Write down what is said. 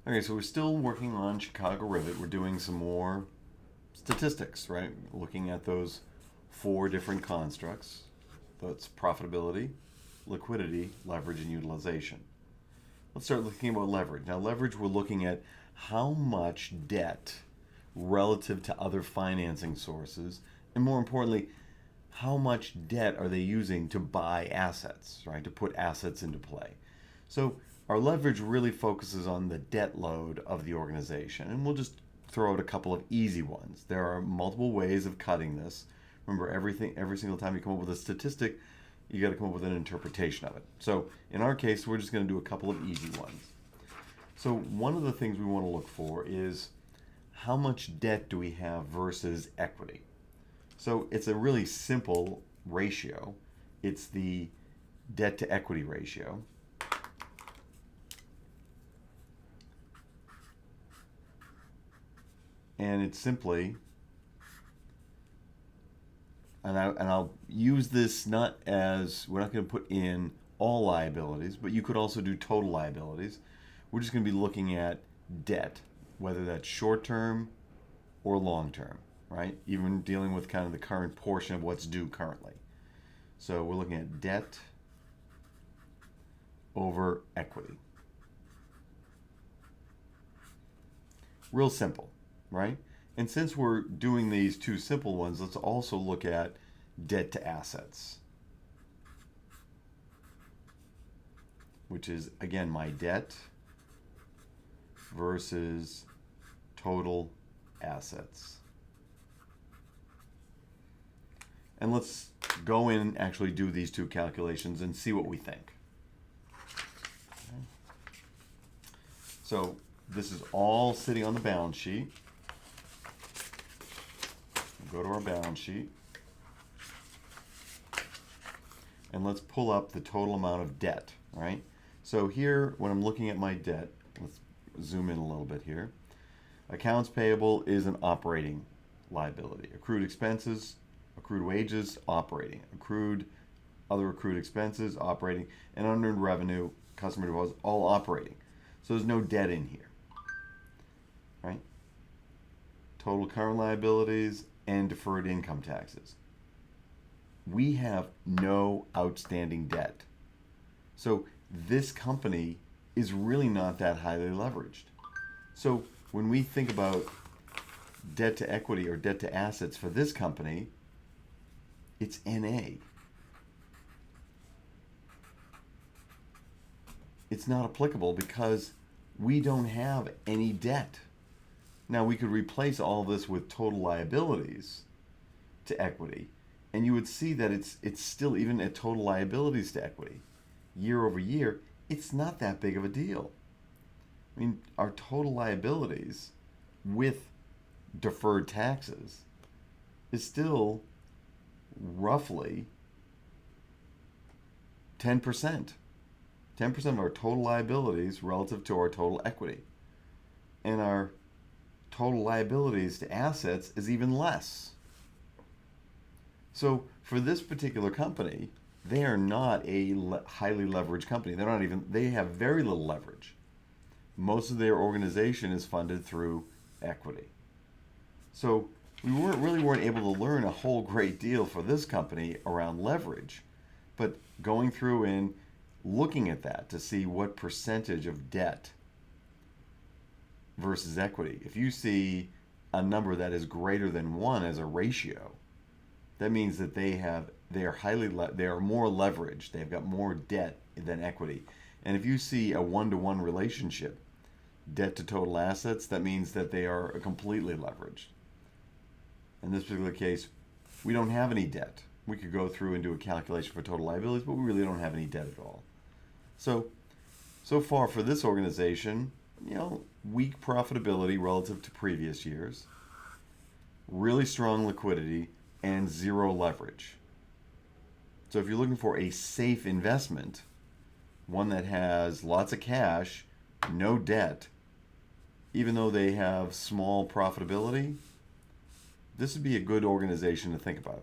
Okay, so we're still working on Chicago Rivet. We're doing some more statistics, right? Looking at those four different constructs. That's profitability, liquidity, leverage, and utilization. Let's start looking about leverage. Now, leverage, we're looking at how much debt relative to other financing sources, and more importantly, how much debt are they using to buy assets, right? To put assets into play. So our leverage really focuses on the debt load of the organization, and we'll just throw out a couple of easy ones. There are multiple ways of cutting this. Remember, every single time you come up with a statistic, you got to come up with an interpretation of it. So in our case, we're just going to do a couple of easy ones. So one of the things we want to look for is how much debt do we have versus equity. So it's a really simple ratio. It's the debt to equity ratio. And it's simply, and I'll use this not as, we're not going to put in all liabilities, but you could also do total liabilities. We're just going to be looking at debt, whether that's short term or long term, right? Even dealing with kind of the current portion of what's due currently. So we're looking at debt over equity. Real simple, right? And since we're doing these two simple ones, let's also look at debt to assets, which is, again, my debt versus total assets. And let's go in and actually do these two calculations and see what we think. Okay. So this is all sitting on the balance sheet. Go to our balance sheet. And let's pull up the total amount of debt, right? So here, when I'm looking at my debt, let's zoom in a little bit here. Accounts payable is an operating liability. Accrued expenses, accrued wages, operating. Other accrued expenses, operating. And unearned revenue, customer deposits, all operating. So there's no debt in here, right? Total current liabilities and deferred income taxes. We have no outstanding debt. So this company is really not that highly leveraged. So when we think about debt to equity or debt to assets for this company, it's NA. It's not applicable because we don't have any debt. Now we could replace all this with total liabilities to equity, and you would see that it's still, even at total liabilities to equity, year over year, it's not that big of a deal. I mean, our total liabilities with deferred taxes is still roughly 10%. 10% of our total liabilities relative to our total equity. And our total liabilities to assets is even less. So for this particular company, they are not a highly leveraged company. They have very little leverage. Most of their organization is funded through equity. So we weren't able to learn a whole great deal for this company around leverage, but going through and looking at that to see what percentage of debt versus equity. If you see a number that is greater than 1 as a ratio, that means that they are more leveraged. They've got more debt than equity. And if you see a 1-to-1 relationship, debt to total assets, that means that they are completely leveraged. In this particular case, we don't have any debt. We could go through and do a calculation for total liabilities, but we really don't have any debt at all. So far for this organization, weak profitability relative to previous years, really strong liquidity, and zero leverage. So if you're looking for a safe investment, one that has lots of cash, no debt, even though they have small profitability, this would be a good organization to think about.